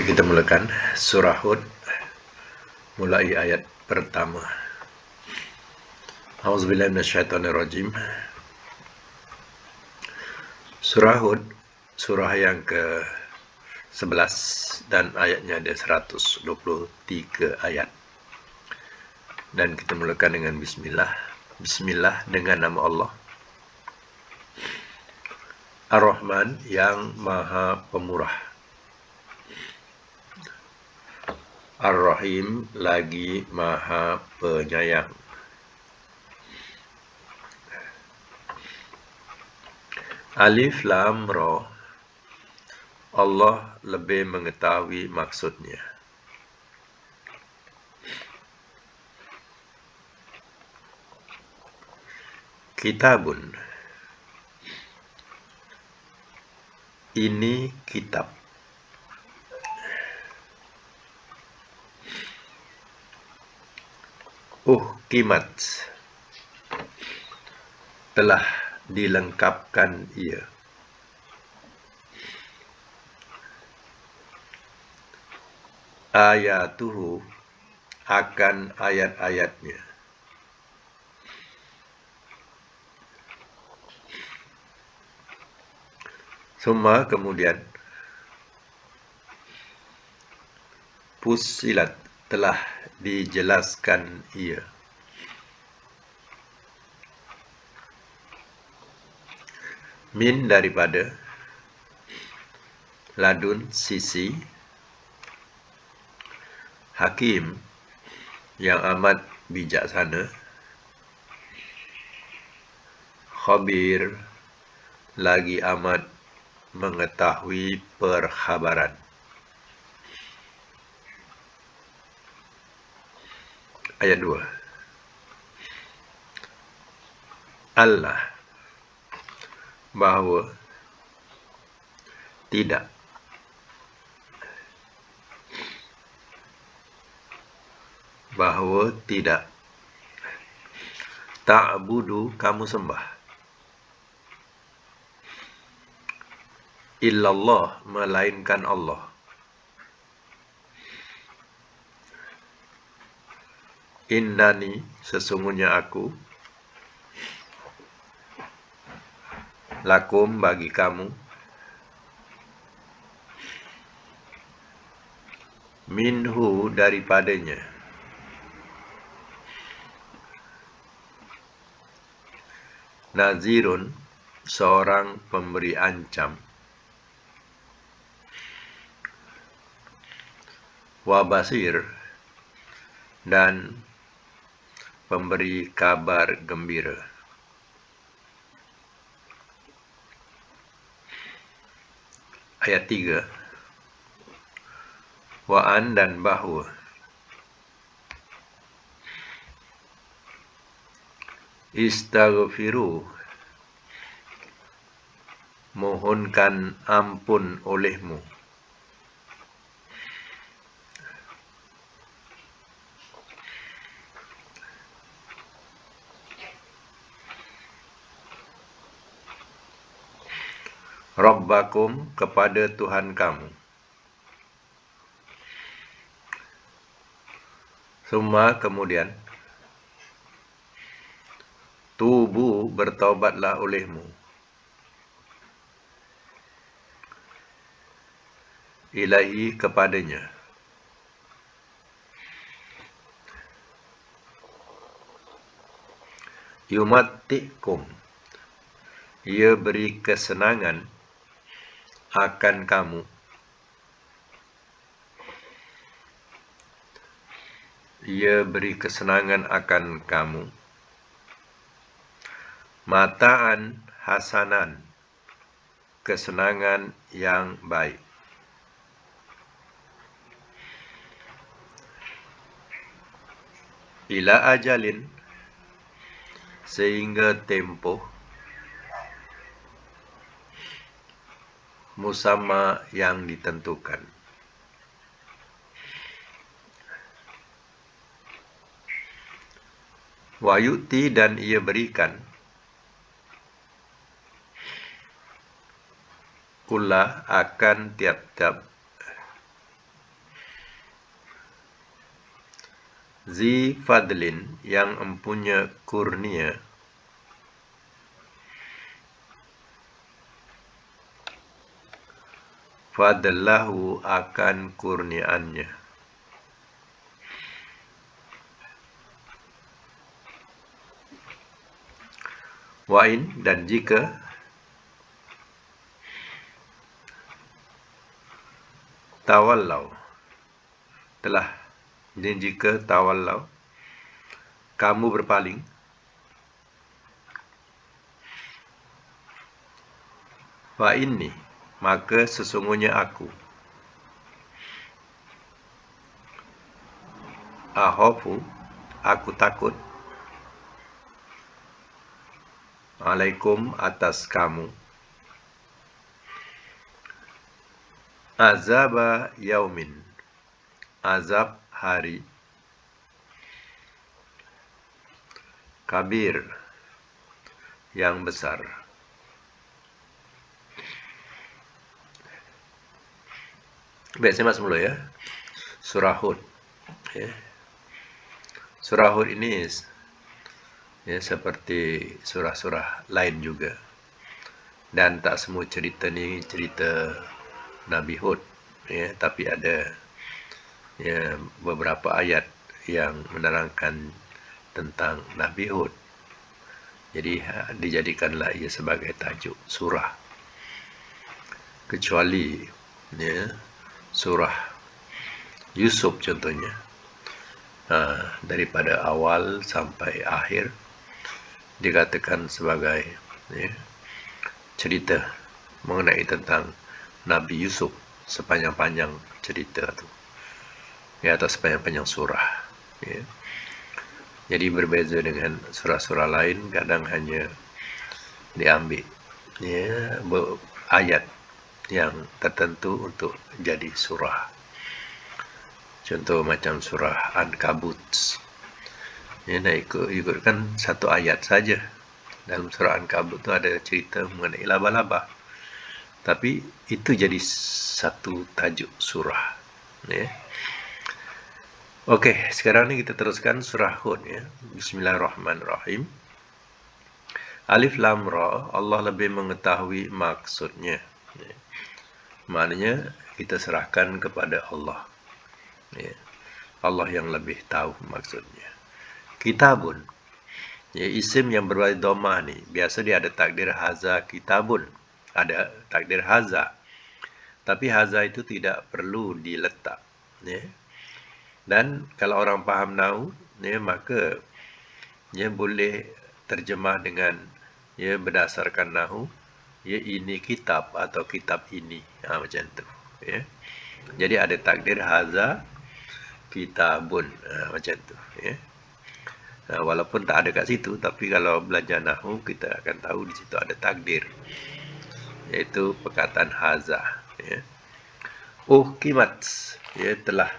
Baik, kita mulakan surah Hud, mulai ayat pertama. A'udzubillahi minasyaitonirrajim. Surah Hud, surah yang ke-11 dan ayatnya ada 123 ayat. Dan kita mulakan dengan bismillah. Bismillah dengan nama Allah Ar-Rahman yang Maha Pemurah, Ar-Rahim lagi Maha Penyayang. Alif Lam Ra, Allah lebih mengetahui maksudnya. Kitabun, ini kitab. Kimat, telah dilengkapkan ia. Ayatuhu, akan ayat-ayatnya. Summa, kemudian, Fussilat, telah dijelaskan ia. Min, daripada, ladun, sisi, Hakim, yang amat bijaksana, Khabir, lagi amat mengetahui perkhabaran. Ayat 2. Allah, bahawa tidak, ta'budu, kamu sembah, illallah, melainkan Allah, innani, sesungguhnya aku, lakum, bagi kamu, minhu, daripadanya, nazirun, seorang pemberi ancam, wabasir, dan pemberi kabar gembira. Ayat 3. Wa'an, dan bahawa, istaghfiru, mohonkan ampun olehmu, Rabbakum, kepada Tuhan kamu. Summa, kemudian, tubu, bertaubatlah olehmu, ilahi, kepadanya, yumattikum, ia beri kesenangan akan kamu, mataan hasanan, kesenangan yang baik, ila ajalin, sehingga tempoh, musamma, yang ditentukan. Wa yu'ti, dan ia berikan, kulla, akan tiap-tiap, zi fadlin, yang empunya kurnia, fadlahu, akan kurniaannya. Wa'in, dan jika, tawallau, telah, dan jika tawallau, kamu berpaling, fa inni, maka sesungguhnya aku, akhafu, aku takut, alaikum, atas kamu, azaba yaumin, azab hari, kabir, yang besar. Baik, saya masuk dulu ya. Surah Hud. Ya. Surah Hud ini ya, seperti surah-surah lain juga. Dan tak semua cerita ni cerita Nabi Hud. Ya, tapi ada ya, beberapa ayat yang menerangkan tentang Nabi Hud. Jadi dijadikanlah ia sebagai tajuk surah. Kecuali ya, surah Yusuf contohnya, daripada awal sampai akhir dikatakan sebagai ya, cerita mengenai tentang Nabi Yusuf sepanjang-panjang cerita tu, ya, atau sepanjang-panjang surah. Ya. Jadi berbeza dengan surah-surah lain, kadang hanya diambil ya, ayat yang tertentu untuk jadi surah. Contoh macam surah Ankabut. Ya, ikutkan satu ayat saja. Dalam surah Ankabut itu ada cerita mengenai laba-laba. Tapi itu jadi satu tajuk surah. Ya. Okey, sekarang ni kita teruskan surah Hud ya. Bismillahirrahmanirrahim. Alif Lam Ra, Allah lebih mengetahui maksudnya. Ya. Maknanya kita serahkan kepada Allah. Ya. Allah yang lebih tahu maksudnya. Kitabun, ya, isim yang berbaris dhammah ni biasa dia ada takdir haza kitabun, ada takdir haza, tapi haza itu tidak perlu diletak. Ya. Dan kalau orang faham nahu, ya, maka ya, boleh terjemah dengan ya, berdasarkan nahu, ya, ini kitab atau kitab ini, macam tu. Ya. Jadi ada takdir haza kitabun, macam tu. Ya. Walaupun tak ada kat situ, tapi kalau belajar nahu kita akan tahu di situ ada takdir, iaitu perkataan haza. Ya. Uhkimat, ya, telah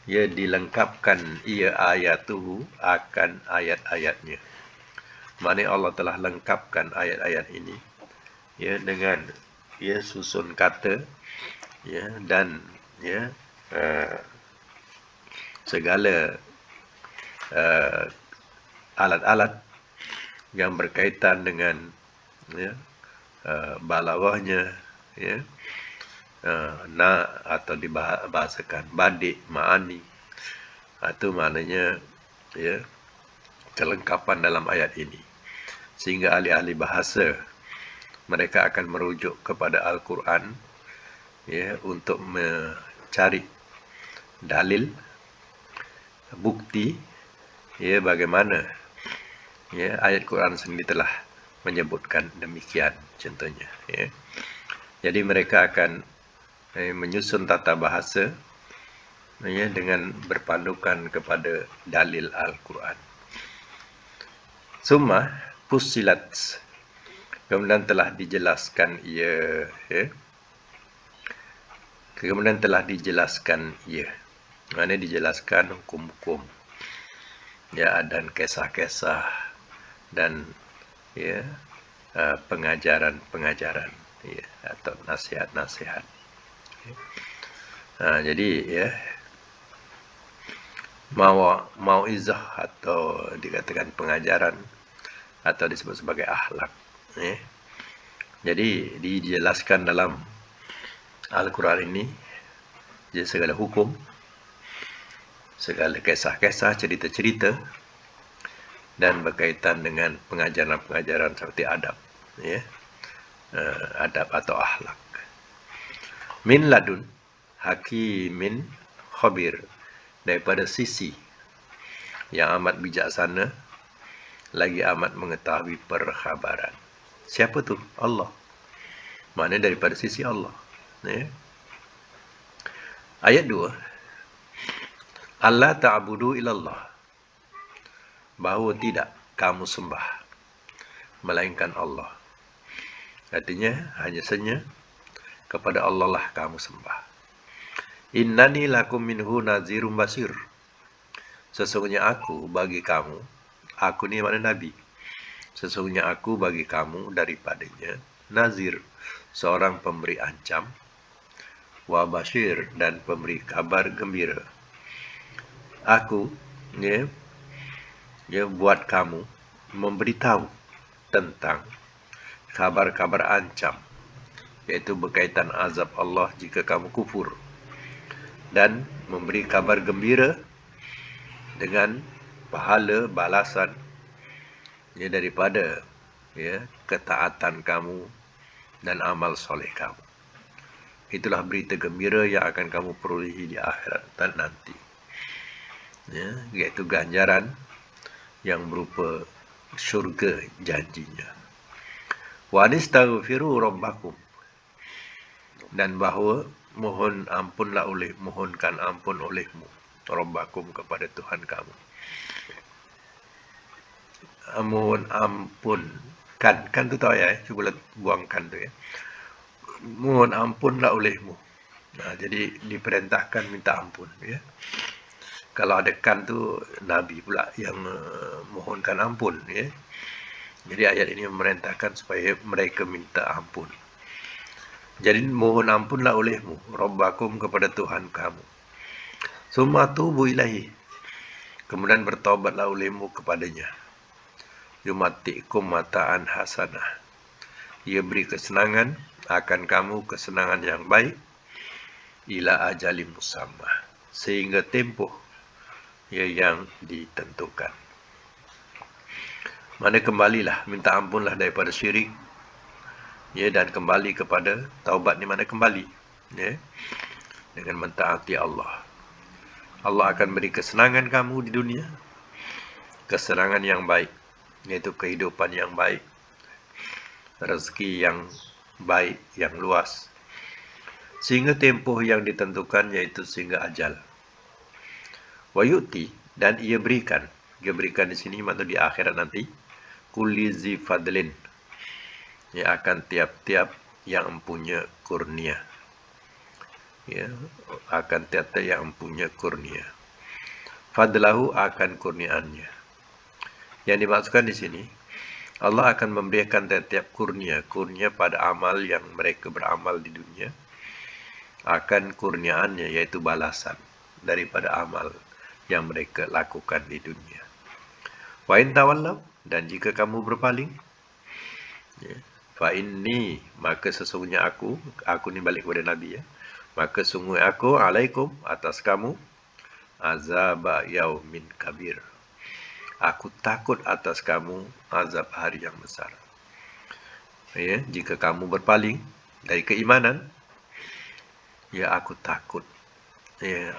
ia dilengkapkan ia ayatuhu, akan ayat-ayatnya. Maknanya Allah telah lengkapkan ayat-ayat ini ya, dengan ya, susun kata ya, dan ya, segala alat-alat yang berkaitan dengan ya, balawahnya ya, atau dibahasakan badik, ma'ani, itu maknanya ya, kelengkapan dalam ayat ini, sehingga ahli-ahli bahasa mereka akan merujuk kepada Al-Quran ya, untuk mencari dalil, bukti ya, bagaimana ya, ayat Quran sendiri telah menyebutkan demikian contohnya ya. Jadi mereka akan menyusun tata bahasa ya, dengan berpandukan kepada dalil Al-Quran. Summa fussilat, kemudian telah dijelaskan ia ya. Kemudian telah dijelaskan ia, maknanya dijelaskan hukum-hukum ya, dan kisah-kisah dan ya, pengajaran-pengajaran ya, atau nasihat-nasihat. Jadi ya, mauizah atau dikatakan pengajaran atau disebut sebagai akhlak. Jadi dijelaskan dalam Al-Quran ini jadi segala hukum, segala kisah-kisah, cerita-cerita, dan berkaitan dengan pengajaran-pengajaran seperti adab, adab atau akhlak. Min ladun hakimin khabir, daripada sisi yang amat bijaksana lagi amat mengetahui perkhabaran. Siapa tu? Allah. Maknanya daripada sisi Allah. Ayat 2. Allah ta'budu ilallah, bahawa tidak kamu sembah melainkan Allah. Artinya hanya saja kepada Allah lah kamu sembah. Innani lakum minhu nazirum basir, sesungguhnya aku bagi kamu, aku ni makna Nabi, sesungguhnya aku bagi kamu daripadanya nazir, seorang pemberi ancam, wa bashir, dan pemberi kabar gembira. Aku buat kamu memberitahu tentang kabar-kabar ancam, iaitu berkaitan azab Allah jika kamu kufur, dan memberi kabar gembira dengan pahala balasan daripada ketaatan kamu dan amal soleh kamu. Itulah berita gembira yang akan kamu perolehi di akhirat dan nanti, iaitu ganjaran yang berupa syurga janjinya. Wa anistaghfiru rabbakum, dan bahawa mohonkan ampun olehmu, rabbakum, kepada Tuhan kamu. Mohon ampun, kan tu tahu cuba buangkan tu mohon ampunlah olehmu. Jadi diperintahkan minta ampun. Kalau ada kan tu Nabi pula yang mohonkan ampun. Jadi ayat ini memerintahkan supaya mereka minta ampun. Jadi mohon ampunlah olehmu, rabbakum, kepada Tuhan kamu. Summa tubu ilahi, kemudian bertaubatlah olehmu kepadanya. Yumatikum mata'an hasanah, ia beri kesenangan akan kamu, kesenangan yang baik, ila ajalim musamma, sehingga tempoh yang ditentukan. Mana kembalilah, minta ampunlah daripada syirik, dan kembali kepada taubat ni mana kembali, dengan mentaati Allah. Allah akan beri kesenangan kamu di dunia, kesenangan yang baik, iaitu kehidupan yang baik, rezeki yang baik, yang luas, sehingga tempoh yang ditentukan, iaitu sehingga ajal. Wa yu'ti, dan ia berikan di sini maksud di akhirat nanti, kulli zi fadlin, akan tiap-tiap yang mempunyai kurnia, akan tiap-tiap yang mempunyai kurnia. Fadlahu, akan kurniaannya. Yang dimaksudkan di sini, Allah akan memberikan tiap-tiap kurnia pada amal yang mereka beramal di dunia, akan kurniaannya, yaitu balasan daripada amal yang mereka lakukan di dunia. Wa in tawallaw, dan jika kamu berpaling, fa inni, maka sesungguhnya aku ni balik kepada Nabi, maka sungguh aku alaikum, atas kamu, azaba yaumin kabir, aku takut atas kamu azab hari yang besar. Jika kamu berpaling dari keimanan, aku takut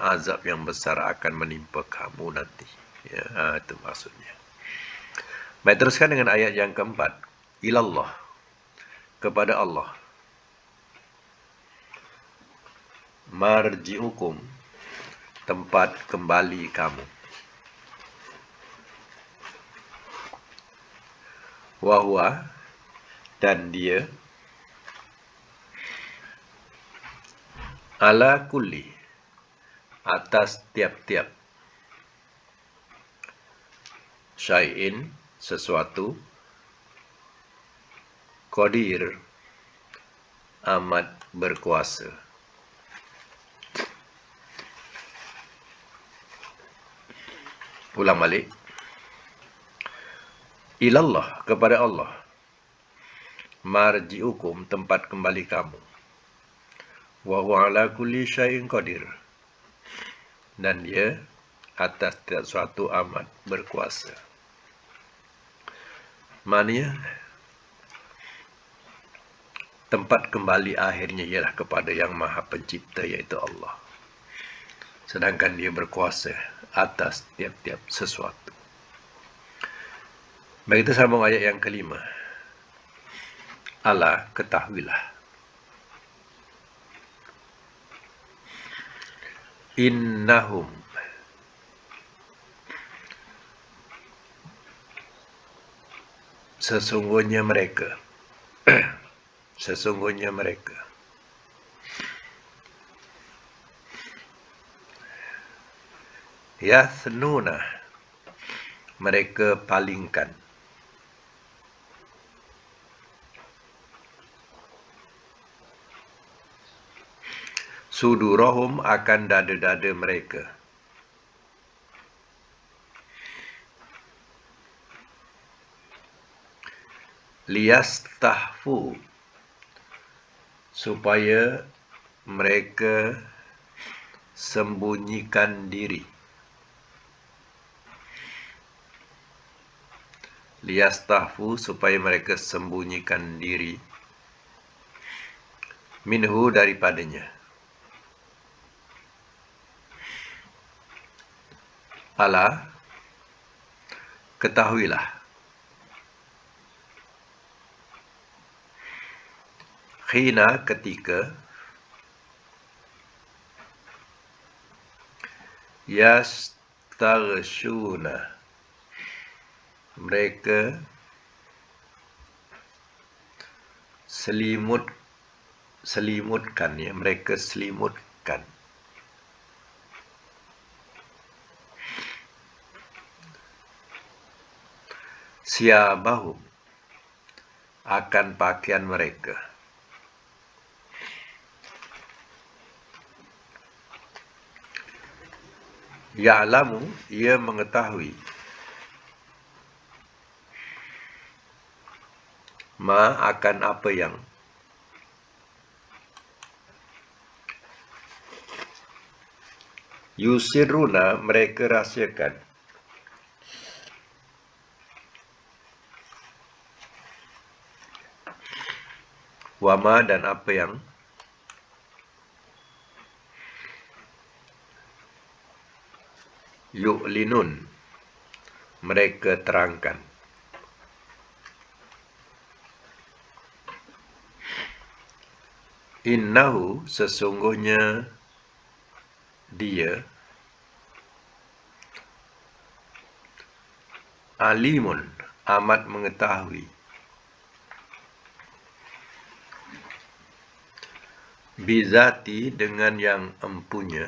azab yang besar akan menimpa kamu nanti. Itu maksudnya. Baik, teruskan dengan ayat yang keempat. Ilallah, kepada Allah. Marji'ukum, tempat kembali kamu. Wahwa, dan dia, ala kulli, atas tiap-tiap, syai'in, sesuatu, qadir, amat berkuasa. Ulang balik. Ilallah, kepada Allah. Marji'ukum, tempat kembali kamu. Wa huwa ala kulli syai'in qadir. Dan dia atas setiap suatu amat berkuasa. Maknanya, tempat kembali akhirnya ialah kepada yang Maha Pencipta, iaitu Allah. Sedangkan dia berkuasa atas tiap-tiap sesuatu. Baik, kita sambung ayat yang kelima. Ala, ketahuilah. Innahum, sesungguhnya mereka. Sesungguhnya mereka. Yathnuna, mereka palingkan. Sudurahum, akan dada-dada mereka. Liyastahfu, supaya mereka sembunyikan diri. Liyastahfu, supaya mereka sembunyikan diri. Minhu, daripadanya. Ala, ketahuilah. Khina, ketika. Yastaghshuna, mereka selimutkan, ya, mereka selimutkan. Siyabahum, akan pakaian mereka. Ya'lamu, ia mengetahui. Ma, akan apa yang. Yusiruna, mereka rahsiakan. Wama, dan apa yang. Yu'linun, mereka terangkan. Innahu, sesungguhnya dia. Alimun, amat mengetahui. Bizati, dengan yang empunya.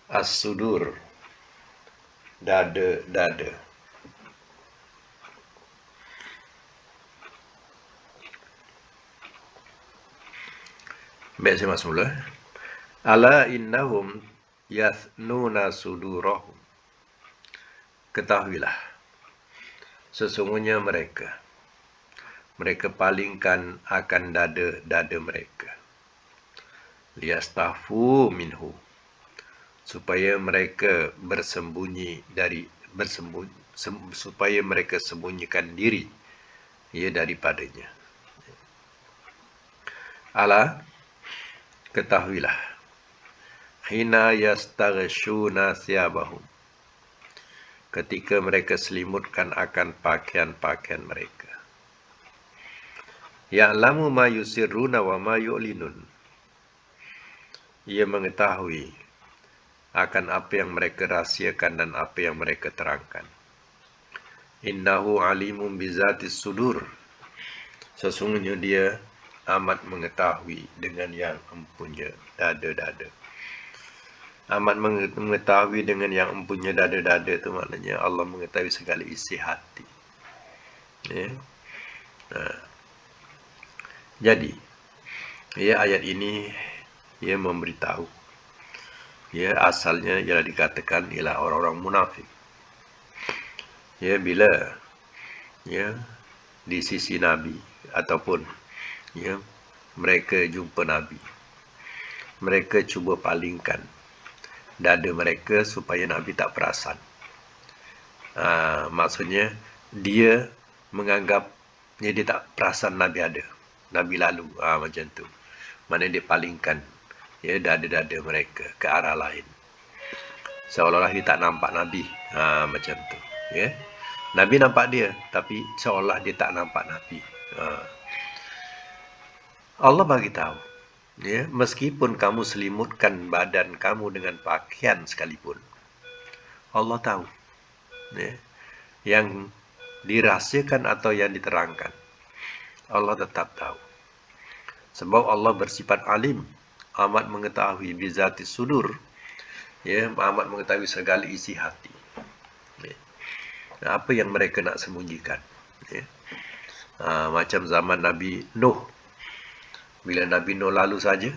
As-sudur, dada-dada. Baik, saya masuk mula. Ala innahum yathnuna sudurahum. Ketahuilah, sesungguhnya mereka palingkan akan dada-dada mereka. Liyastahfu minhu, supaya mereka supaya mereka sembunyikan diri, ia daripadanya. Ala, ketahuilah. Hina yastaghshuna thiyabahum, ketika mereka selimutkan akan pakaian-pakaian mereka. Ya'lamu ma yusirruna wa ma yu'linun, ia mengetahui akan apa yang mereka rahsiakan dan apa yang mereka terangkan. Innahu alimun bizatis sudur, sesungguhnya dia amat mengetahui dengan yang empunya dada-dada. Amat mengetahui dengan yang empunya dada-dada itu maknanya Allah mengetahui segala isi hati. Ya. Jadi, ayat ini ia memberitahu ya asalnya ialah dikatakan ialah orang-orang munafik. Ya, bila ya di sisi Nabi ataupun ya mereka jumpa Nabi, mereka cuba palingkan dada mereka supaya Nabi tak perasan. Maksudnya dia menganggap dia tak perasan Nabi ada, Nabi lalu, macam tu. Mana dia palingkan ya dada-dada mereka ke arah lain, seolah-olah dia tak nampak Nabi, macam tu. Ya, Nabi nampak dia, tapi seolah dia tak nampak Nabi. Allah bagi tahu, ya, meskipun kamu selimutkan badan kamu dengan pakaian sekalipun, Allah tahu, ya, yang dirahsiakan atau yang diterangkan, Allah tetap tahu. Sebab Allah bersifat alim, amat mengetahui bizati sudur, ya, amat mengetahui segala isi hati. Ya. Apa yang mereka nak sembunyikan, ya. Macam zaman Nabi Nuh, bila Nabi Nuh lalu saja,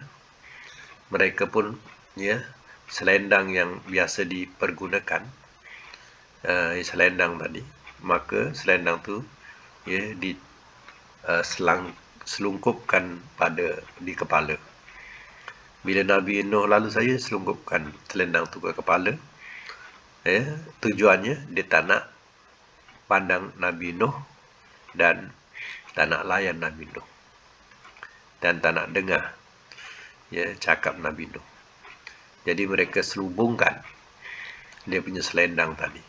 mereka pun ya selendang yang biasa dipergunakan, selendang tadi, maka selendang tu ya selungkupkan di kepala. Bila Nabi Nuh lalu saja, selungkupkan selendang tu ke kepala. Tujuannya dia tak nak pandang Nabi Nuh dan tak nak layan Nabi Nuh dan tak nak dengar ya cakap Nabi Nuh. Jadi mereka selubungkan dia punya selendang tadi.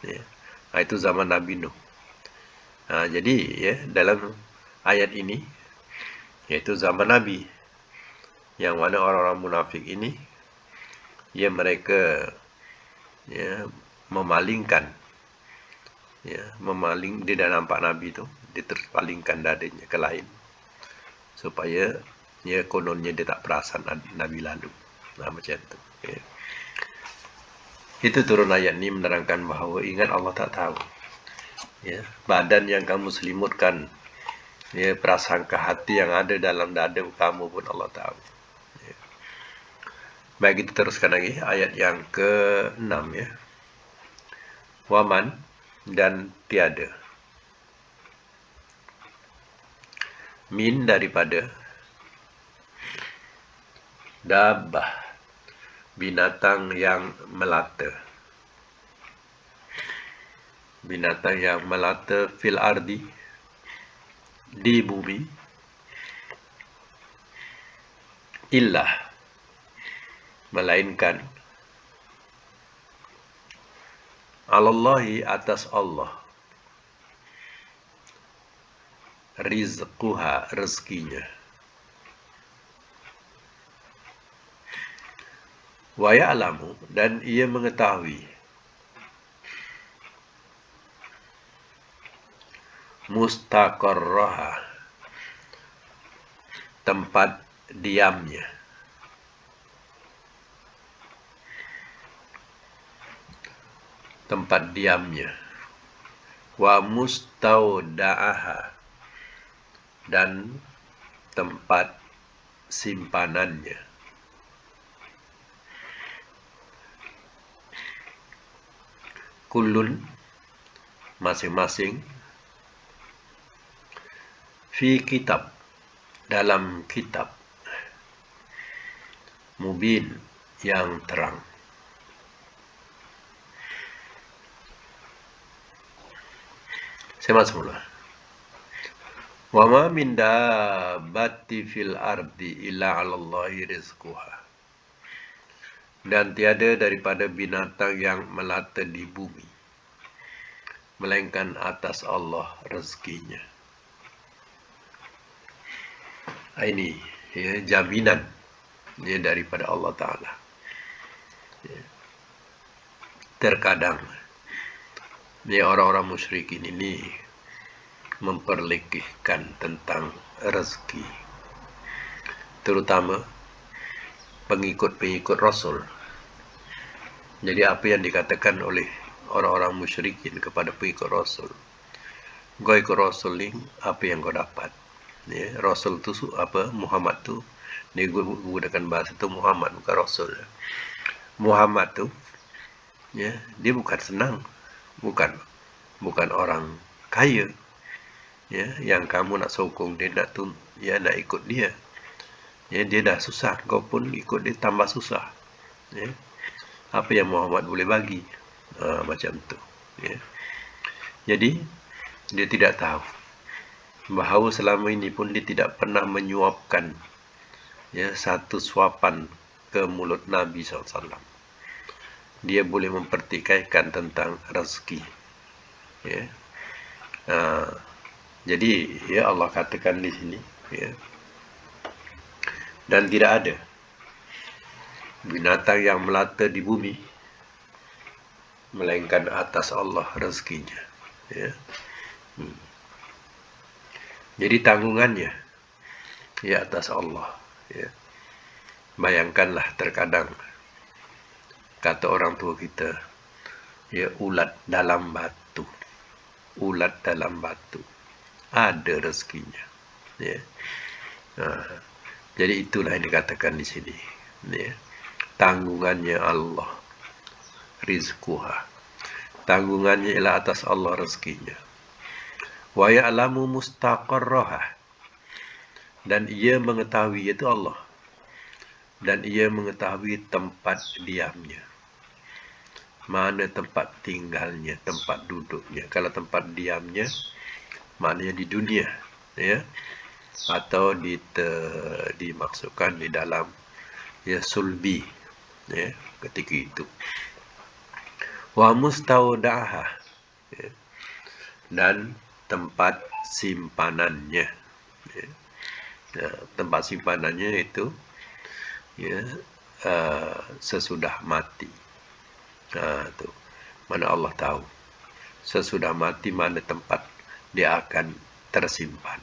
Ya. Itu zaman Nabi Nuh. Jadi ya dalam ayat ini, yaitu zaman Nabi, yang mana orang-orang munafik ini ya mereka ya memalingkan, ya dia dah nampak Nabi tu, dia terpalingkan dadanya ke lain supaya ya kononnya dia tak perasan Nabi lalu. Macam tu. Ya. Itu turun ayat ni menerangkan bahawa ingat Allah tak tahu. Ya, badan yang kamu selimutkan, ya prasangka hati yang ada dalam dada kamu pun Allah tahu. Ya. Baik, kita teruskan lagi ayat yang ke-6 ya. Waman dan tiada. Min daripada dabbah, binatang yang melata. Binatang yang melata fil ardi, di bumi, illah, melainkan, alallahi, atas Allah, rizquha, rezekinya, wa ya'lamu, dan ia mengetahui, mustaqarraha, tempat diamnya, wa mustaudaaha, dan tempat simpanannya. Kullun, masing-masing, fi kitab, dalam kitab, mubin, yang terang. Saya semula. Wa ma min dabbati fil ardi illa 'alallahi rizquha. Dan tiada daripada binatang yang melata di bumi melainkan atas Allah rezekinya. Ini ya, jaminan ya, daripada Allah Ta'ala. Ya. Terkadang ya, orang-orang musyrikin ini memperlekehkan tentang rezeki, terutama pengikut-pengikut Rasul. Jadi apa yang dikatakan oleh orang-orang musyrikin kepada pengikut Rasul, kau ikut Rasul ni, apa yang kau dapat? Ya, Rasul tu apa? Muhammad tu, dia gunakan bahasa tu Muhammad, bukan Rasul. Muhammad tuh, ya, dia bukan senang, bukan orang kaya, ya, yang kamu nak sokong dia nak nak ikut dia, ya, dia dah susah, kau pun ikut dia tambah susah, ya. Apa yang Muhammad boleh bagi, macam tu, ya. Jadi dia tidak tahu bahawa selama ini pun dia tidak pernah menyuapkan, ya, satu suapan ke mulut Nabi SAW. Dia boleh mempertikaikan tentang rezeki, ya. Jadi ya Allah katakan di sini, ya, dan tidak ada binatang yang melata di bumi melainkan atas Allah rezekinya, ya. Jadi tanggungannya ya atas Allah, ya. Bayangkanlah terkadang kata orang tua kita, ya, ulat dalam batu, ulat dalam batu ada rezekinya, ya. Jadi itulah yang dikatakan di sini, ya. Tanggungannya Allah rizquha, tanggungannya ialah atas Allah rezekinya. Wa ya'lamu mustaqarraha, dan ia mengetahui, yaitu Allah, dan ia mengetahui tempat diamnya, mana tempat tinggalnya, tempat duduknya. Kalau tempat diamnya maknanya di dunia, ya, atau dimaksudkan di dalam, ya, sulbi, ya, ketika itu. Wa mustaudaha, ya, dan tempat simpanannya, ya. Tempat simpanannya itu, ya, sesudah mati. Tu mana Allah tahu sesudah mati mana tempat dia akan tersimpan,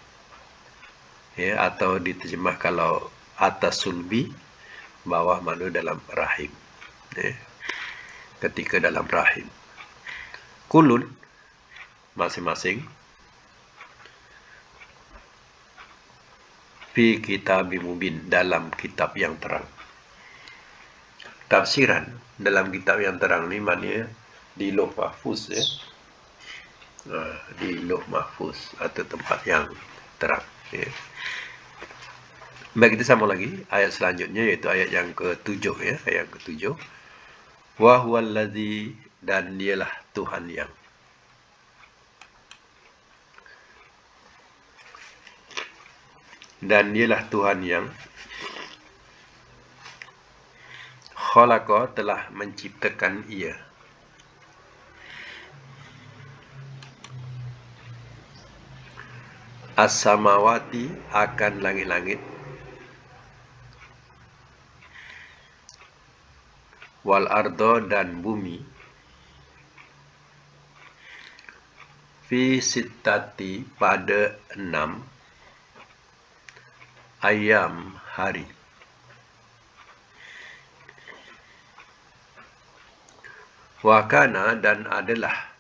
ya, atau diterjemah kalau atas sulbi, bawah mana dalam rahim, ya, ketika dalam rahim. Kulun masing-masing fi kitabim mubin, dalam kitab yang terang. Tafsiran dalam kitab yang terang ni maknanya di Lauh Mahfuz, ya. Di Lauh Mahfuz atau tempat yang terang, ya. Baik, kita sambung lagi ayat selanjutnya, iaitu ayat yang ke-7, ya, ayat yang ke-7. Wa huwallazi, dan dialah Tuhan yang, dan dialah Tuhan yang khalaqa, telah menciptakan ia, as-samawati, akan langit-langit, wal ardo, dan bumi, fi sittati, pada 6 ayam, hari. Wakana, dan adalah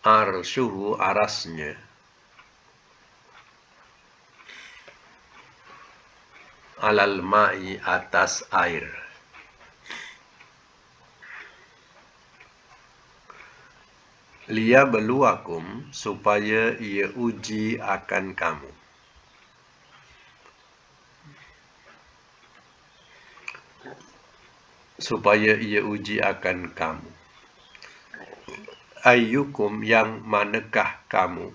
arsyuhu, arasnya, alal ma'i, atas air. Liyabluwakum, supaya ia uji akan kamu. Supaya ia uji akan kamu. Ayyukum, yang manakah kamu,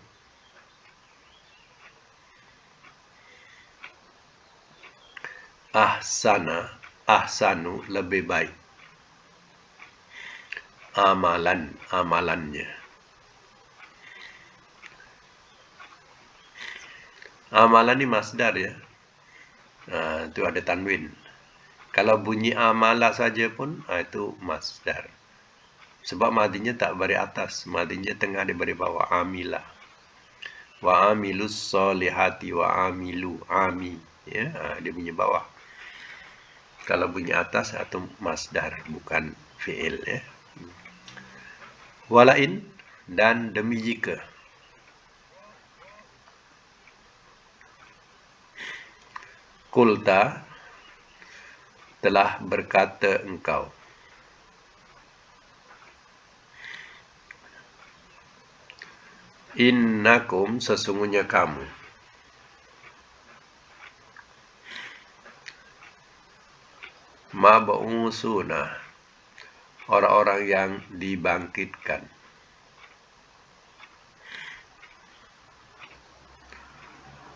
ahsanu, lebih baik, amalannya. Amalan ni masdar, ya. Itu ada tanwin. Kalau bunyi amala saja pun, itu masdar. Sebab madinya tak beri atas, madinya tengah dia beri bawah, amila. Wa amilus solihati, wa amilu, ami, ya, dia bunyi bawah. Kalau bunyi atas atau masdar, bukan fi'il, ya. Walain, dan demi jika, kulta, telah berkata engkau, innakum, sesungguhnya kamu, mab'usuna, orang-orang yang dibangkitkan,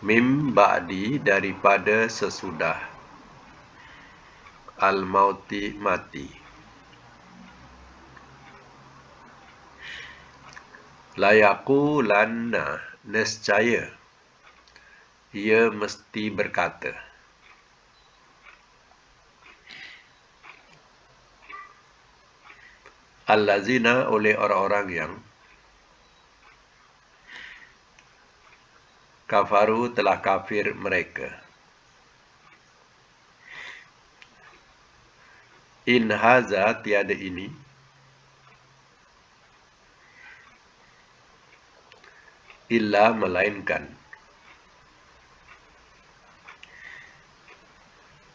mim ba'di, daripada sesudah, al-mauti, mati. Layaqulanna, nescaya ia mesti berkata, allazina, oleh orang-orang yang kafaru, telah kafir mereka, in haza, tiada ini, illa, melainkan,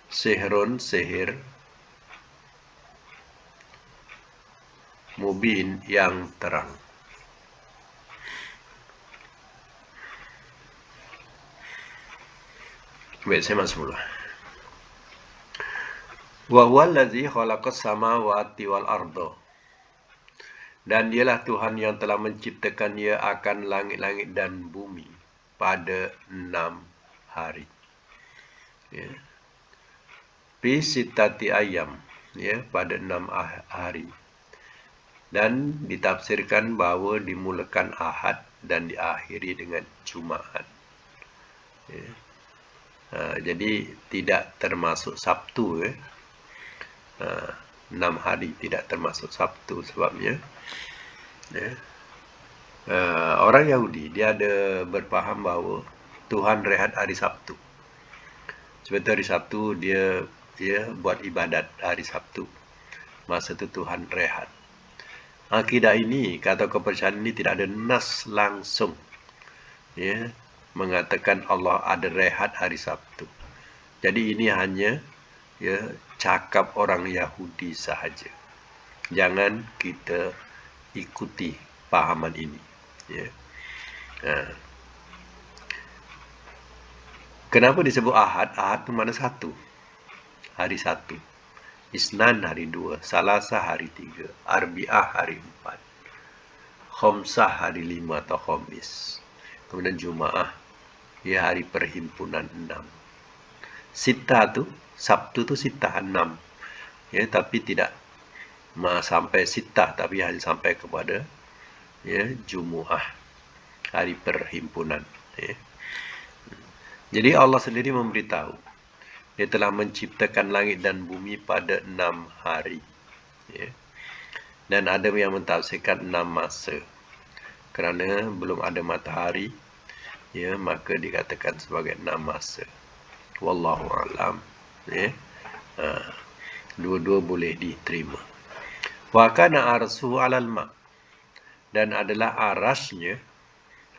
sihrun, sihir, mubin, yang terang. Baik, saya masuk mula. Wa huwallazi khalaqas samawati wal arda, dan dialah Tuhan yang telah menciptakan ia akan langit-langit dan bumi pada 6 hari. Ya. Fi sittati ayyam, ya, pada 6 hari. Dan ditafsirkan bahawa dimulakan Ahad dan diakhiri dengan Jumaat. Ya. Jadi tidak termasuk Sabtu. 6 hari tidak termasuk Sabtu, sebabnya ya, orang Yahudi dia ada berfaham bahawa Tuhan rehat hari Sabtu. Sebab itu hari Sabtu dia buat ibadat hari Sabtu. Masa itu Tuhan rehat. Akidah ini, kata kepercayaan ini tidak ada nas langsung, ya, mengatakan Allah ada rehat hari Sabtu. Jadi ini hanya, ya, cakap orang Yahudi sahaja. Jangan kita ikuti pahaman ini. Ya. Kenapa disebut Ahad? Ahad itu mana satu? Hari satu. Isnan hari 2, Salasa hari 3, Arbi'ah hari 4, Khomsah hari 5 atau Khomis. Kemudian Jumaah, ya, hari perhimpunan 6. Sita tu, Sabtu tu sita 6. Ya, tapi tidak sampai sita, tapi hanya sampai kepada, ya, Jumu'ah, hari perhimpunan. Ya. Jadi Allah sendiri memberitahu dia telah menciptakan langit dan bumi pada 6 hari. Ya. Dan ada yang mentafsirkan 6 masa. Kerana belum ada matahari, ya, maka dikatakan sebagai 6 masa. Wallahu a'lam. Ya. Dua-dua boleh diterima. Wa kana arsuhu 'alal ma', dan adalah arasnya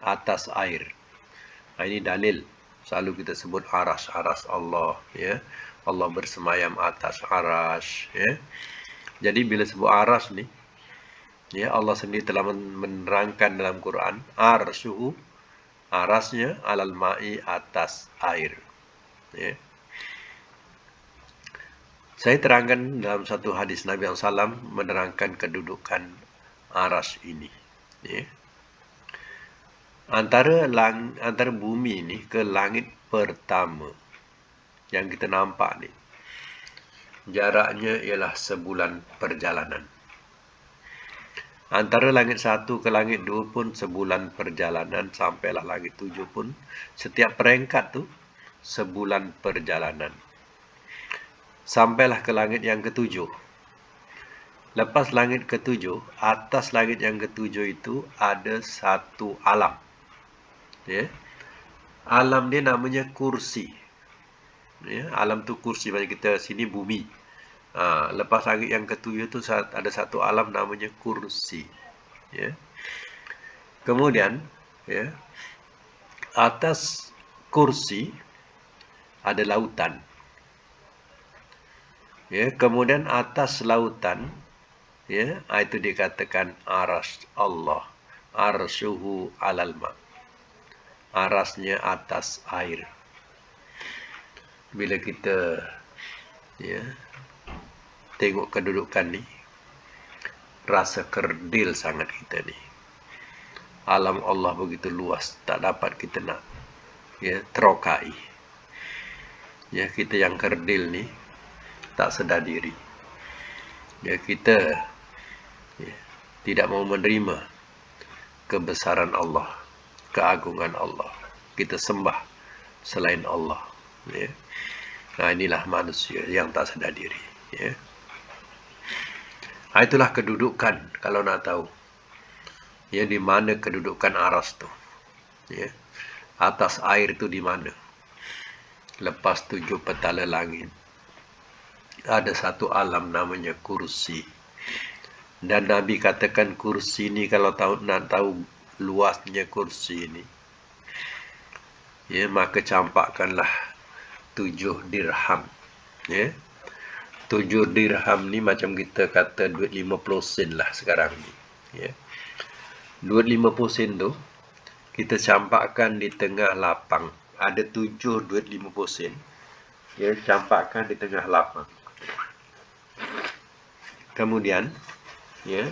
atas air. Ini dalil. Selalu kita sebut aras Allah, ya. Allah bersemayam atas aras, ya. Jadi bila sebut aras ni, ya, Allah sendiri telah menerangkan dalam Quran, arsuhu, arasnya, alal ma'i, atas air. Ya. Saya terangkan dalam satu hadis Nabi SAW menerangkan kedudukan aras ini. Ya. Antara bumi ini ke langit pertama yang kita nampak ni, jaraknya ialah sebulan perjalanan. Antara langit 1 ke langit 2 pun sebulan perjalanan, sampailah langit 7 pun setiap peringkat tu sebulan perjalanan. Sampailah ke langit yang ke-7. Lepas langit ke-7, atas langit yang ke-7 itu ada satu alam. Ya. Alam dia namanya kursi. Ya, alam tu kursi, macam kita sini bumi. Lepas langit yang ke-7 tu ada satu alam namanya kursi. Ya. Kemudian, ya, atas kursi ada lautan. Ya, kemudian atas lautan, ya, itu dikatakan aras Allah. Arsyuhu alal ma. Arasnya atas air. Bila kita ya tengok kedudukan ni, rasa kerdil sangat kita ni. Alam Allah begitu luas, tak dapat kita nak ya terokai. Ya, kita yang kerdil ni tak sedar diri. Ya, kita ya, tidak mau menerima kebesaran Allah, keagungan Allah. Kita sembah selain Allah. Ya. Nah, inilah manusia yang tak sedar diri. Ya. Nah, itulah kedudukan kalau nak tahu. Ya, di mana kedudukan aras tu. Ya. Atas air tu di mana? Lepas 7 petala langit. Ada satu alam namanya kursi. Dan Nabi katakan kursi ni kalau nak tahu luasnya kursi ni, ya, maka campakkanlah 7 dirham. Ya. 7 dirham ni macam kita kata duit 50 sen lah sekarang ni. Ya. Duit 50 sen tu kita campakkan di tengah lapang. Ada 7 duit 50 sen. Ya, campakkan di tengah lapang. Kemudian, ya,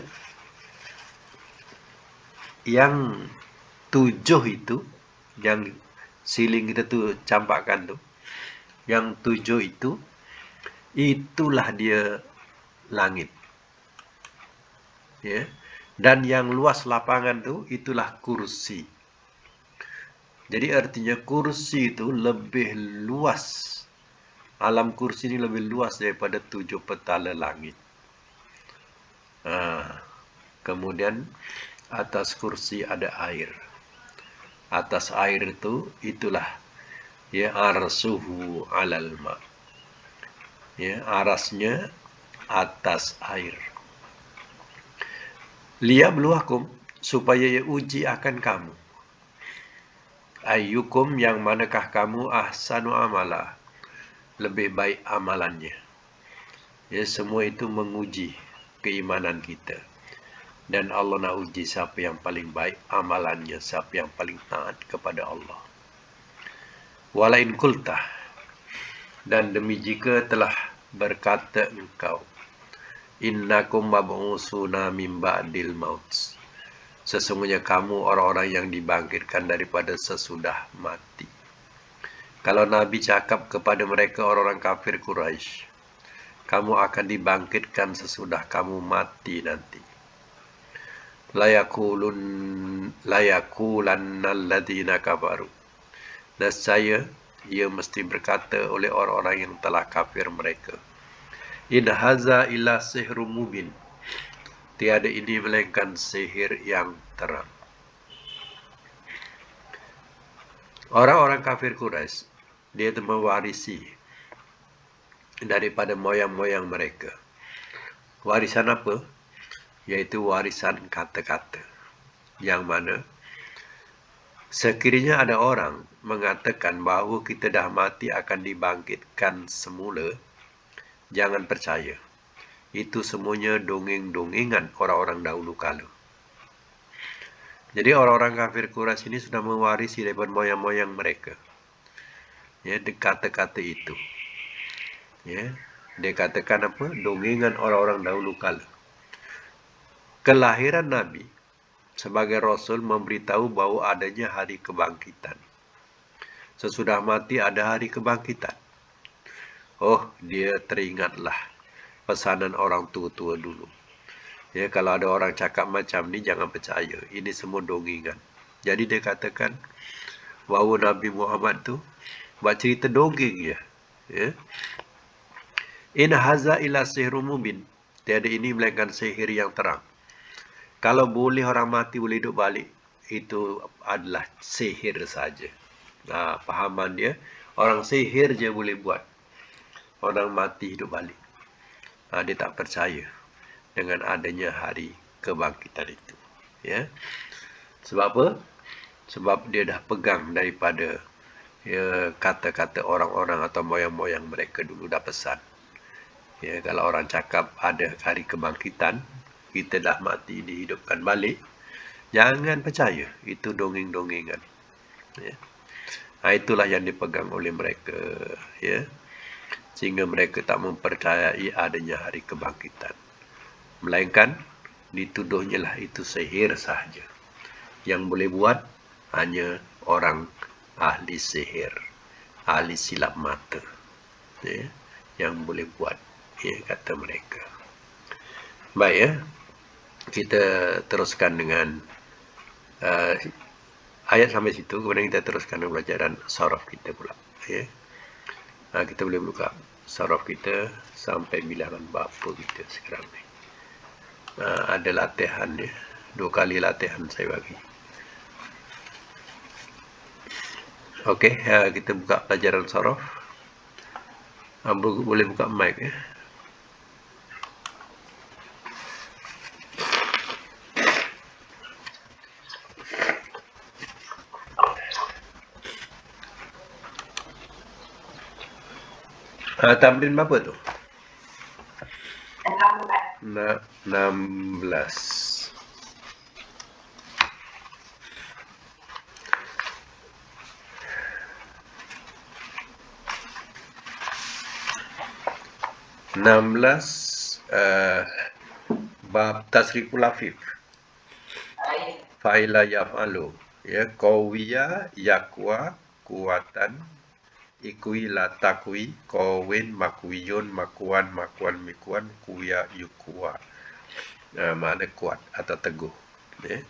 yang 7 itu, yang siling kita tu campakkan tu, yang 7 itu, itulah dia langit. Ya. Dan yang luas lapangan tu, itulah kursi. Jadi artinya kursi itu lebih luas. Alam kursi ini lebih luas daripada 7 petala langit. Kemudian atas kursi ada air. Atas air itu, itulah ya arsuhu alal ma. Ya, arasnya atas air. Liyabluwakum, supaya ia uji akan kamu. Ayyukum, yang manakah kamu ahsanu amala, lebih baik amalannya. Ya, semua itu menguji keimanan kita. Dan Allah nak uji siapa yang paling baik amalannya, siapa yang paling taat kepada Allah. Walain kultah, dan demi jika telah berkata engkau, innakum mab'usuna min ba'dil maut, sesungguhnya kamu orang-orang yang dibangkitkan daripada sesudah mati. Kalau Nabi cakap kepada mereka orang-orang kafir Quraisy, kamu akan dibangkitkan sesudah kamu mati nanti. Layakulanna alladhina kafaru, nescaya ia mesti berkata oleh orang-orang yang telah kafir mereka, in haza illa sihrum mubin, tiada ini melainkan sihir yang terang. Orang-orang kafir Quraisy, dia itu mewarisi daripada moyang-moyang mereka. Warisan apa? Yaitu warisan kata-kata. Yang mana sekiranya ada orang mengatakan bahawa kita dah mati akan dibangkitkan semula, jangan percaya. Itu semuanya dongeng-dongengan orang-orang dahulu kala. Jadi orang-orang kafir Quraisy ini sudah mewarisi daripada moyang-moyang mereka. Ya, kata-kata itu. Ya, dia katakan apa? Dongengan orang-orang dahulu kala. Kelahiran Nabi sebagai Rasul memberitahu bahawa adanya hari kebangkitan. Sesudah mati ada hari kebangkitan. Oh, dia teringatlah pesanan orang tua-tua dulu. Ya, kalau ada orang cakap macam ni, jangan percaya. Ini semua dongengan. Jadi dia katakan bahawa Nabi Muhammad tu buat cerita dongeng je. Ya. In haza ila sihrum mubin. Tiada ini melainkan sihir yang terang. Kalau boleh orang mati boleh hidup balik, itu adalah sihir saja. Nah, fahaman dia, orang sihir je boleh buat orang mati hidup balik. Dia tak percaya dengan adanya hari kebangkitan itu. Ya. Sebab apa? Sebab dia dah pegang daripada ya, kata-kata orang-orang atau moyang-moyang mereka dulu dah pesan. Ya, kalau orang cakap ada hari kebangkitan, kita dah mati dihidupkan balik, jangan percaya, itu dongeng-dongengan. Ya. Itulah yang dipegang oleh mereka, ya, sehingga mereka tak mempercayai adanya hari kebangkitan, melainkan dituduhnya lah itu sihir sahaja. Yang boleh buat hanya orang ahli sihir, ahli silap mata, ya, yang boleh buat, ya, kata mereka. Baik, ya, kita teruskan dengan ayat sampai situ, kemudian kita teruskan dengan pelajaran saraf kita pula, ya. Kita boleh buka saraf kita sampai bilangan berapa kita sekarang ni. Ada latihan dia, 2 kali latihan saya bagi. Okey, kita buka pelajaran saraf. Boleh buka mic, ya. Tamrin berapa tu? 16. Bab tasriful afif. Fa'ila yaf'alu, ya, qawiya yakwa kuatan, ikwi la takwi, qawin makwiyun makwan makwan mikwan kuya yukwa. Makna kuat atau teguh, ya.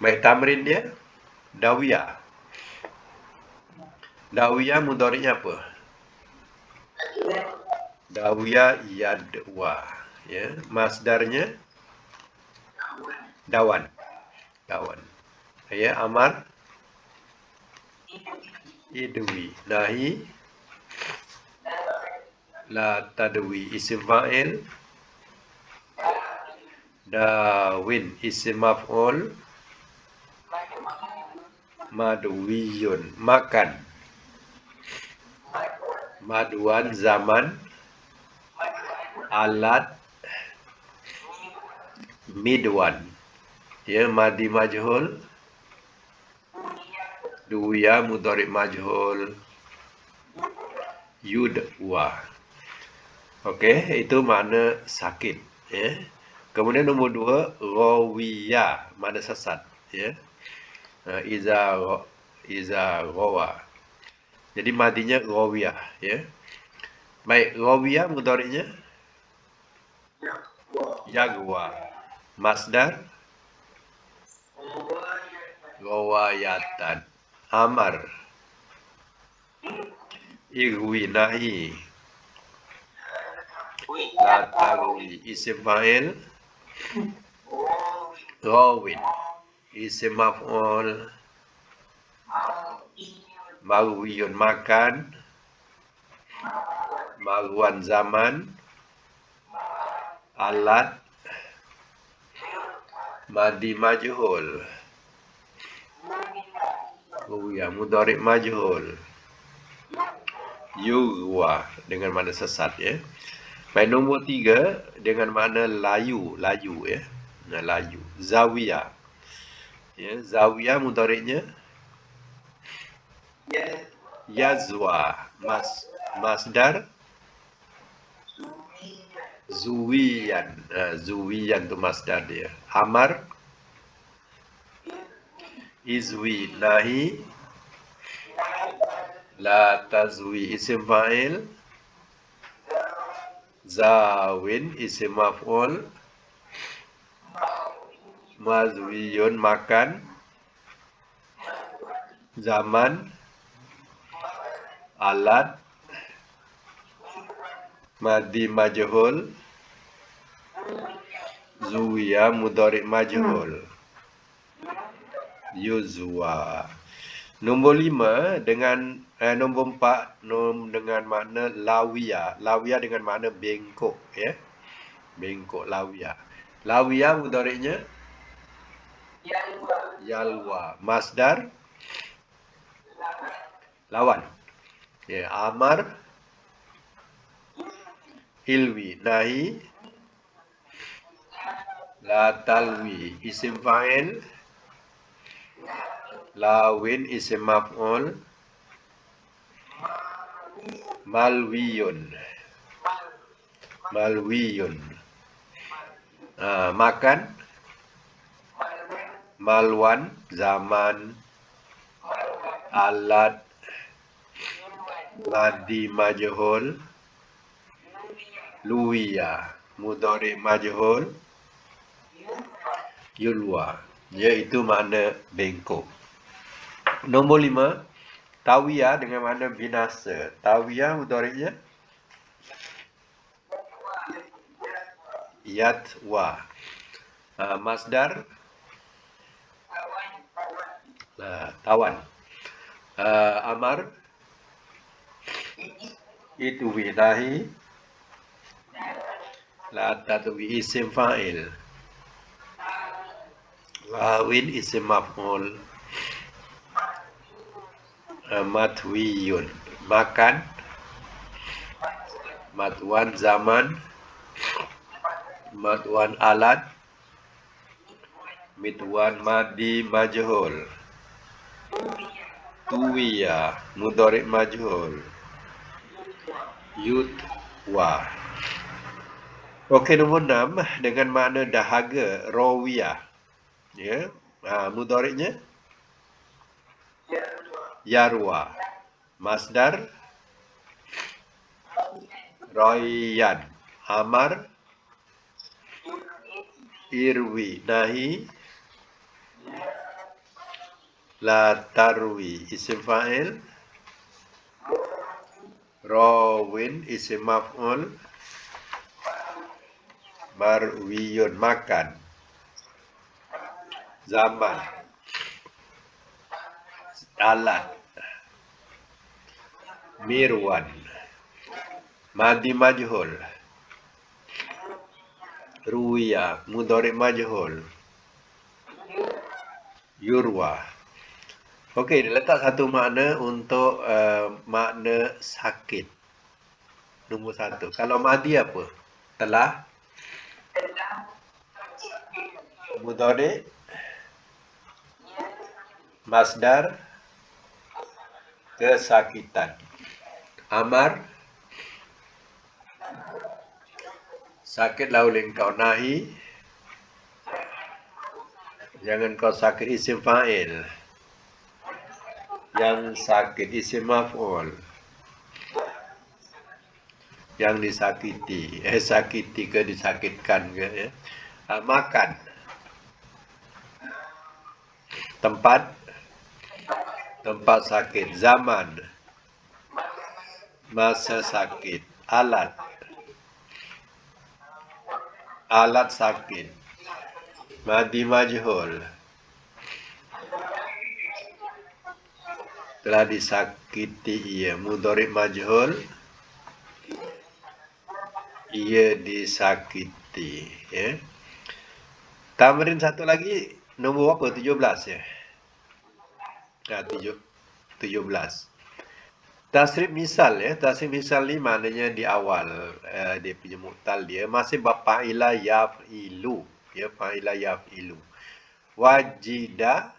Baik, tamrin dia dawiyah. Dawiyah mudhari'nya apa? Dawiyah yadwa, ya. Masdarnya dawan. Dawan. Ya, amar idwi, nahi la tadwi, isim fa'il dawin, isim maf'ul madwiyun, makan, madwan zaman, alat midwan, ya, madi majhul duya mudhari majhul yudwa. Okey, itu makna sakit, ya. Kemudian nombor 2 rawiya, makna sesat, ya. Iza rawa. Jadi madinya rawiyah, ya. Baik, rawiyah mudhari'nya yagwa. Masdar rawayatan. Amar igwi, nahi la tagwi, isim fa'il rawin, isim maf'ul marwiyun, makan, marwan zaman, alat madi majhul, ya, mudhari majhul yurwa, dengan makna sesat, ya. Baik, nombor 3 dengan makna layu, ya. Nah, layu, zawiyah, ya. Zawiyah mudhari'nya yazwa. Masdar zuwiyan. Zuwiyan tu masdar dia. Amar izwi, nahi la tazwi, isim fa'il zawin, isim maf'ul mazwiyun, makan, zaman, alat madi majhul zuwiya mudhari majhul yuzwa. Nombor 5 dengan nombor 4 dengan makna lawiyah. Lawiyah dengan makna bengkok, ya. Bengkok, lawiyah. Lawiyah mudhari'nya yalwa. Masdar lawan, ya. Amar ilwi nahi, la talwi isim fa'il, lawin isim maf'ul, malwiyun, malwiyun. Makan, malwan zaman, alat, madi majhul, luwiya mudhari majhul, yulwa, iaitu makna bengkok. Nombor 5, tawiyah dengan makna binasa. Tawiyah mudhari'nya yatwa. Masdar tawan. Amar itwi nahi, la tatwi isim fa'il, lawin isim maf'ul, matwiyun makan, matwan zaman, matwan alat, mitwan madi majhul, tuwiya mudhari majhul, yutwa. Okey, nombor 6 dengan makna dahaga, rawiyah. Mudhari'nya yarwa. Masdar rayyan. Amar irwi nahi, la tarwi isim fa'il, rawin isim maf'ul, marwiyun makan, zaman, alat, mirwan, madi majhul, ruwiya mudhari majhul, yurwa. Okey, letak satu makna untuk makna sakit. Nombor 1. Kalau madi apa? Telah. Mudhari masdar kesakitan. Amar sakit lalu engkau, nahi jangan kau sakit isim fa'il, yang sakit isim maf'ul, yang disakiti, sakiti ke disakitkan ke, ya. Makan, tempat sakit, zaman, masa sakit, alat sakit, madi majhul, telah disakiti ia, mudhari majhul, ia disakiti, ya. Tamrin satu lagi, nombor apa? 17 ya. 17. Tasrif misal, ya. Tasrif misal ni maknanya di awal dia punya mu'tal dia masih fa'ila yaf'ilu, ya, fa'ila yaf'ilu. Wajida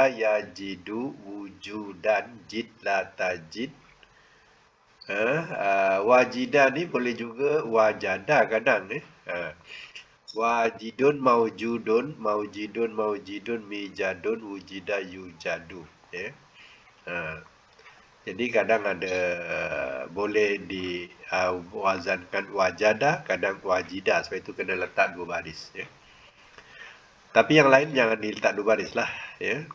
yajidu wujudan, jid la tajid. Wajida ni boleh juga wajada kadang, wajidun maujidun mijadun wujida yujadu, ya. Jadi kadang ada boleh diwazankan wajada, kadang wajida, sebab itu kena letak 2 baris, ya. Tapi yang lain jangan diletak 2 baris lah, ya.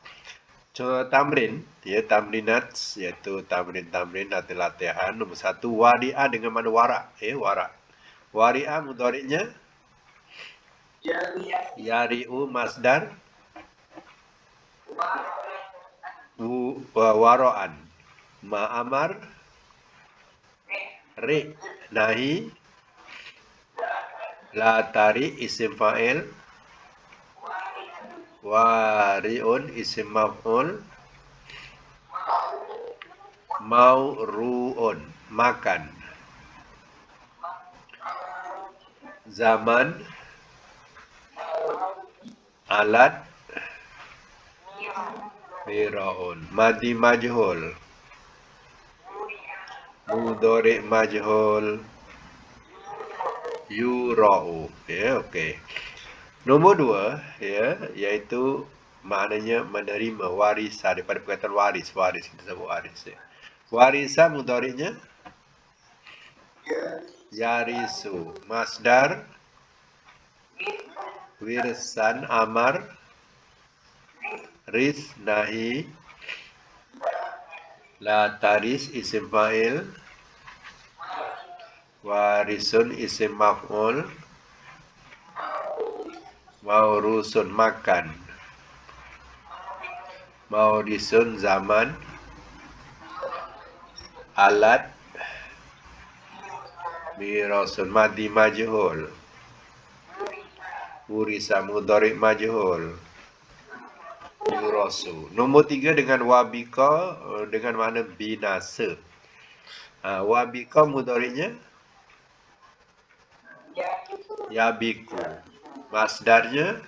Tamrin, ya, tamrinat, iaitu tamrin atau latihan. Nombor 1, wari'ah dengan mana wara', ya, wara'. Wari'ah mudhari'nya yari'u, masdar wara'an, ma'amar ri nahi, la tari isim fa'il, wari'un isim maf'ul, mauru'un makan, zaman, alat, Firaun. Madi majhul, mudhari majhul, yura'u. Ya, okey. Nombor 2, ya, iaitu maknanya menerima warisan daripada perkataan waris. Waris kita sebut waris. Ya. Warisan mudhari'nya yarisu. Masdar wirsan, amar, ris, nahi, la taris, isim fa'il, warisun, isim maf'ul, maurusun, makan, maudisun, zaman, alat, mirasun, madi majhul, urisa, mudhari majhul, yurasu. Nombor 3 dengan wabika, dengan makna binasa. Wabika mudhari'nya yabiku. Masdarnya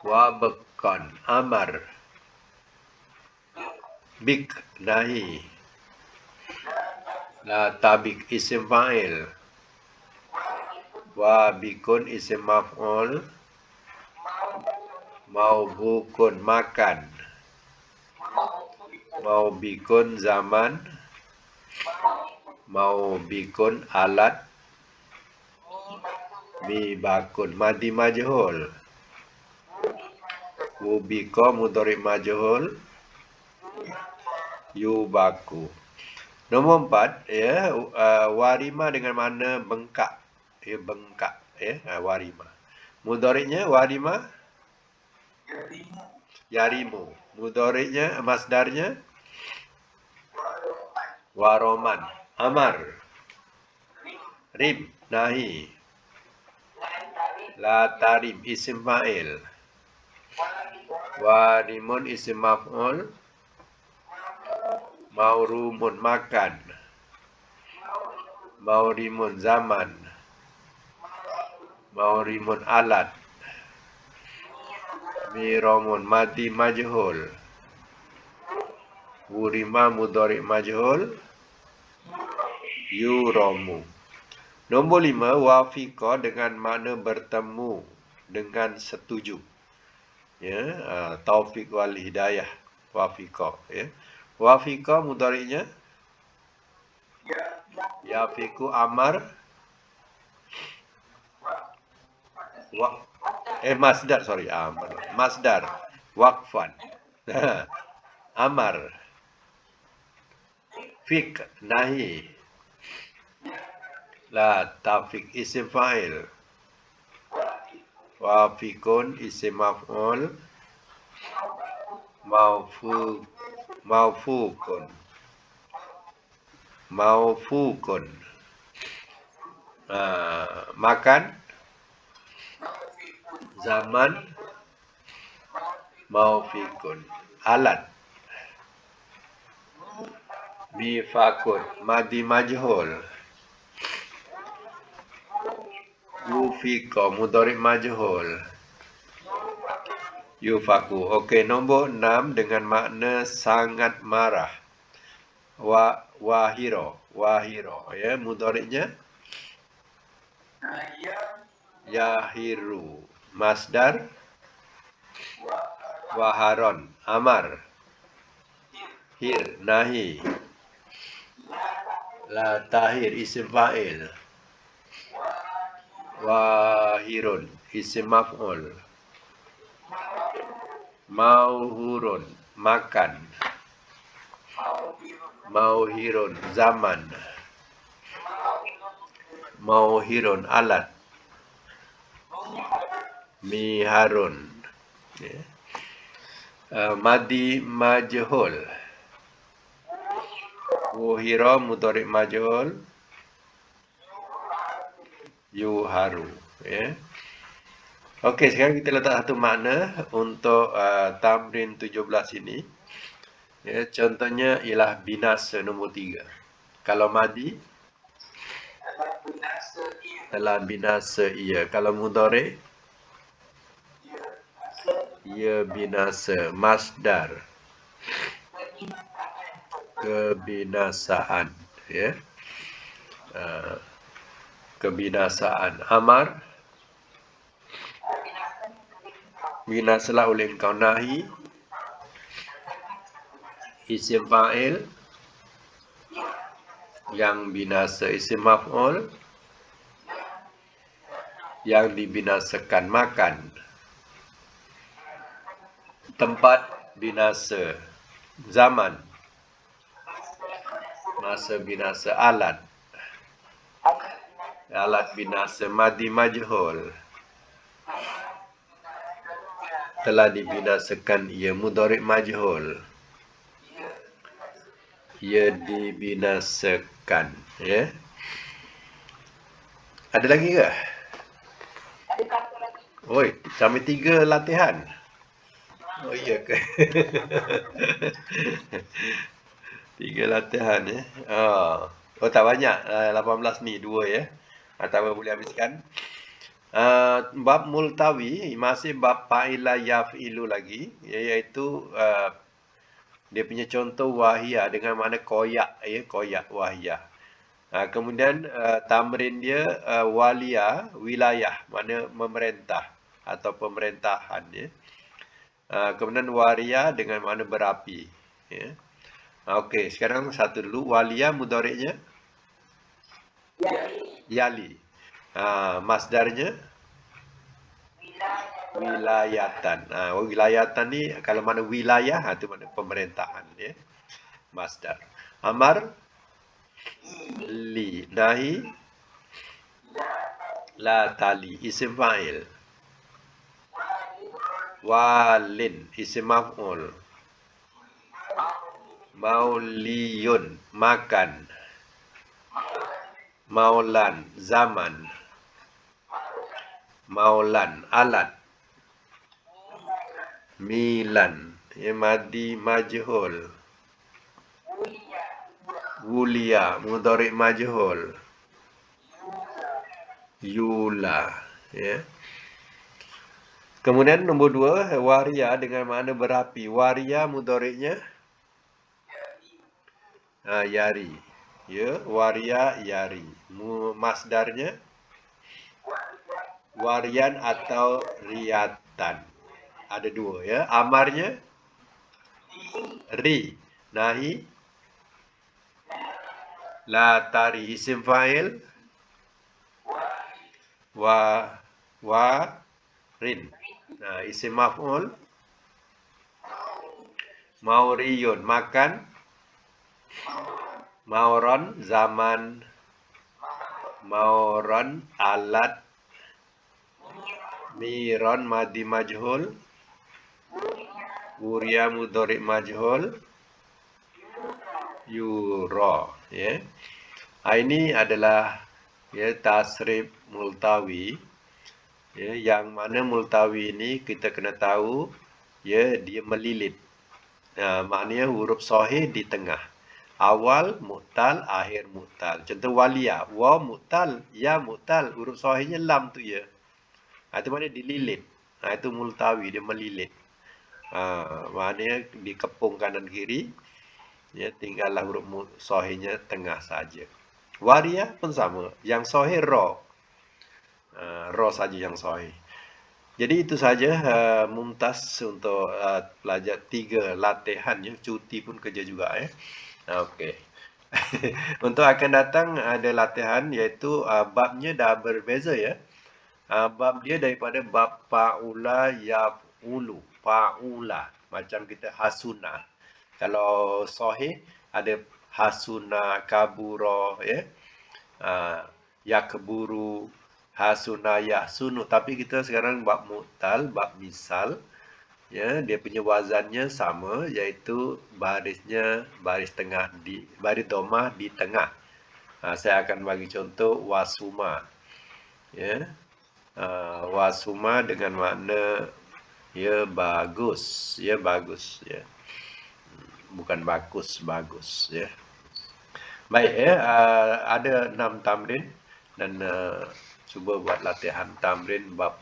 wabkan, amar, bik, nahi, la tabik, isim fa'il, wabikun, isim maf'ul, maubukun, makan, maubikun, zaman, maubikun, alat, mibakun, madi majhul, wubika, mudhari majhul, yubaku. Nombor 4, ya, warima dengan makna bengkak. Ya, bengkak, ya, warima. Mudhari'nya warima yarimu. Mudhari'nya, masdarnya waroman, amar, rib, nahi, la tarim, isim fa'il, warimun, isim maf'ul, maurumun, makan, maurimun, zaman, maurimun, alat, miramun, madi majhul, wurima, mudhari majhul, yuramu. Nombor 5, wafiqa dengan makna bertemu, dengan setuju. Ya, taufik wal hidayah, wafiqa, ya. Wafiqa mudhari'nya yafiqu, amar, masdar, sorry, masdar, waqfan, amar, fik, nahi, la tafik, isim fa'il, wafikun, isim maf'ul, maufukun, makan, zaman, maufikun, alat, mifakun, madi majhul, yufiqa, mudhari majhul, yufaku. Okey, nombor 6 dengan makna sangat marah. Wahiro, ya, mudhari'nya yahiru. Masdar waharon, amar, hir, nahi, la tahir, isim fa'il, wahirun, isim maf'ul, mauhurun, makan, mauhirun, zaman, mauhirun, alat, miharun, ya. Madi majhul, wuhira, mudhari majhul, yuharu, ya. Okey, sekarang kita letak satu makna untuk tamrin 17 ini. Ya, contohnya ialah binasa nombor 3. Kalau madi telah binasa ia. Kalau mudhari ia binasa. Masdar kebinasaan, ya. Kebinasaan. Amar binasalah oleh engkau. Nahi isim fa'il yang binasa. Isim maf'ul yang dibinasakan. Makan tempat binasa. Zaman masa binasa. Alat binasa. Madi majhul telah dibinasakan ia. Mudhari majhul ia dibinasakan, ya. Ada lagi ke? Oi, sampai 3 latihan. Oh iya ke? 3 latihan, ya. Oh tak banyak. 18 ni 2, ya. Atau boleh habiskan. Bab multawi masih bab fa'ila yaf'ilu lagi, iaitu dia punya contoh wahia dengan makna koyak, ya, koyak wahia. Kemudian tamrin dia walia, wilayah, makna memerintah atau pemerintahan, ya. Kemudian waria dengan makna berapi, ya. Okey, sekarang satu dulu. Walia mudhari'nya yali. Masdarnya wilayatan. Wilayatan ni kalau mana wilayah itu mana pemerintahan, ya. Masdar. Amar li. Nahi la tali. Isim fa'il. Walin. Isim maf'ul. Mauliyun. Makan. Maulan. Zaman. Maulan. Alat. Milan. Madi majhul. Wulia. Mudhari majhul. Yula, ya. Kemudian nombor 2, waria dengan makna berapi. Waria mudhari'nya yari. Ya, waria yari. Masdarnya warian atau riyatan. Ada 2, ya. Amarnya ri. Nahi la tari. Isim fa'il warin. Isim maf'ul mauriyun. Makan. Mauron. Zaman. Mauron. Alat. Miron. Madi majhul. Wuria mudhari majhul. Yuro, ya. Ini adalah, ya, tasrif multawi, ya, yang mana multawi ini kita kena tahu, ya, dia melilit. Maknanya huruf sahih di tengah. Awal mu'tal, akhir mu'tal. Contoh walia, waw mu'tal, ya mu'tal, huruf sahihnya lam tu, ya. Itu maknanya dililit. Itu multawi, dia melilit. Maknanya dikepung kanan kiri, ya, tinggallah huruf sahihnya tengah saja. Waria pun sama. Yang sahih ra. Ra saja yang sahih. Jadi itu saja mumtaz untuk pelajar 3 latihan, ya. Cuti pun kerja juga, ya. Okey. Untuk akan datang ada latihan, iaitu babnya dah berbeza, ya. Bab dia daripada bab fa'ula yaf'ulu. Fa'ula. Macam kita hasuna. Kalau sahih ada hasuna, kabura, ya. Yakburu, hasuna, yahsunu. Tapi kita sekarang bab mu'tal, bab misal, ya, dia punya wazannya sama, iaitu barisnya baris tengah, di baris domah di tengah. Saya akan bagi contoh wasuma, ya. Wasuma dengan makna, ya, bagus, ya, bagus, ya. Bukan bagus, bagus, ya. Baik, ya. Ada 6 tamrin dan cuba buat latihan tamrin bab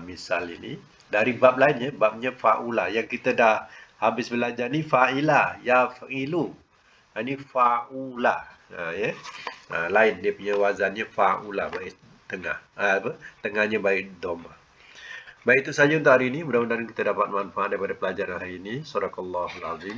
misal ini. Dari bab lainnya, babnya fa'ula. Yang kita dah habis belajar ni fa'ila, ya fa'ilu. Ini fa'ula. Ya. Lain dia punya wazannya fa'ula, baik tengah. Tengahnya baik dhamma. Baik, itu saja untuk hari ini. Mudah-mudahan kita dapat manfaat daripada pelajaran hari ini. Sadaqallahul azim.